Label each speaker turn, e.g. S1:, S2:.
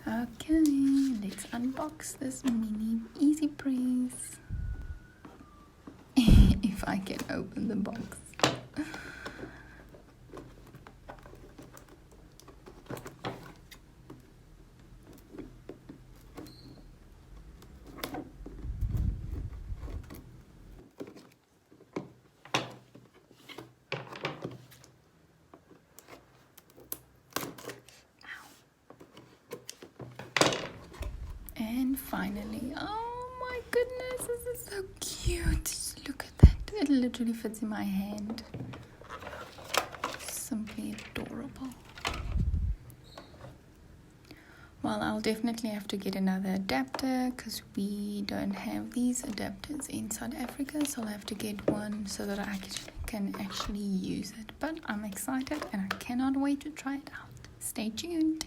S1: Okay, let's unbox this mini EasyPress. If I can open the box. And finally, oh my goodness, this is so cute. Just look at that. It literally fits in my hand. Simply adorable. Well, I'll definitely have to get another adapter because we don't have these adapters in South Africa, so I'll have to get one so that I can actually use it. But I'm excited and I cannot wait to try it out. Stay tuned.